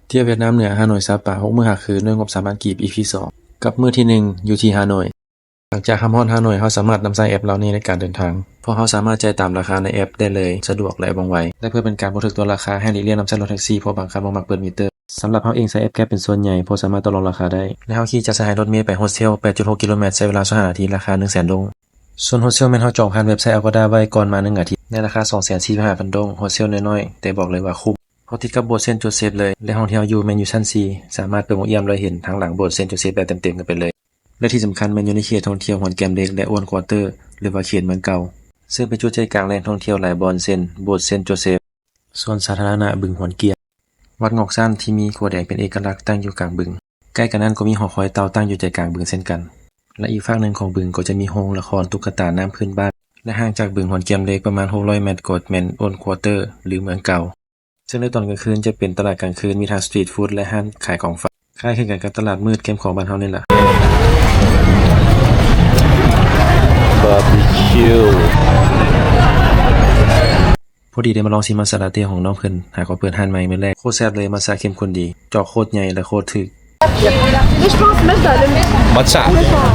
เที่ยวเวียดนามเหนือฮานอยซาปา6 มื้อ 5 คืนด้วยงบ3,000กีบ EP 2กับมื้อที่1อยู่ที่ฮานอยหลังจากฮอดฮานอยเราสามารถนำใช้แอปเหล่านี้ในการเดินทางเพราะเราสามารถจ่ายตามราคาในแอปได้เลยสะดวกและว่องไวและเพื่อเป็นการบ่ถึกตัวราคาให้หลีกเลี่ยงนำใช้รถแท็กซี่เพราะบางคันบ่มักเปิดมิเตอร์สำหรับเราเองใช้แอปแกร็บเป็นส่วนใหญ่เพราะสามารถต่อรองราคาได้และเราขี่จากสถานีรถเมล์ไปโฮสเทล 8.6 กิโลเมตรใช้เวลา25นาทีราคา 100,000 ดงส่วนโฮสเทลแม่นเราจองผ่านเว็บไซต์ Agoda ไว้ก่อนมา1อาทิตย์ในราคา 245,000 ดงโฮสเทลน้อยๆแต่บอกเลยว่าคุ้มเพราะติดกับโบสถ์เซนต์โจเซฟเลยและห้องที่เราอยู่แม่นอยู่ชั้น4สามารถเปิดหมวกเอี่ยมเลยเห็นทางหลังโบสถ์เซนต์โจเซฟแบบเต็มๆกันไปเลยและที่สำคัญแม่นอยู่ในเขตท่องเที่ยวหวนแก้มเล็กและอ้วนควอเตอร์หรือว่าเขตเมืองเก่าซึ่งเป็นจุดใจกลางแหล่งท่องเที่ยวหลายบอนเช่นโบสถ์เซนต์โจเซฟส่วนสาธารณะบึงหวนเกียรวัดงอกซ่านที่มีขัวแดงเป็นเอกลักษณ์ตั้งอยู่กลางบึงใกล้กันนั้นก็มีหอคอยเต่าตั้งอยู่ใจกลางบึงเช่นกันและอีกฝั่งหนึ่งของบึงก็จะมีโรงละครตุ๊กตาน้ำพื้นบ้านและห่างจากบึงหวนแก้มเล็กประมาณ600เมตรก็แม่นอ้วนควอเตอร์หรือเมืองเก่าซึ่งในตอนกลางคืนจะเป็นตลาดกลางคืนมีทั้งสตรีทฟู้ดและร้านขายของฝากคล้ายคลึงกันกับตลาดมืดเข้มของบ้านเฮานี่ล่ะบาร์บีคิวพอดีได้มาลองชิมมัสซาลาเต้ของน้องเพิ่นหากว่าเปิดร้านใหม่มื้อแรกโคตรแซ่บเลยมัสซาเข้มข้นดีจอกโคตรใหญ่และโคตรถึกมัทฉะ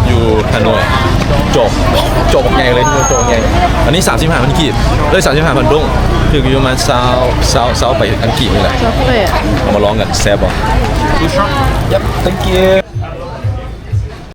อยู่ฮานอยจบใหญ่เลยจบใหญ่อันนี้35,000กีบเลย35,000ดงคืออยู่ประมาณ20ไปอังกฤษนี่แหละเอามาลองกันแซ่บบ่ Yep thank you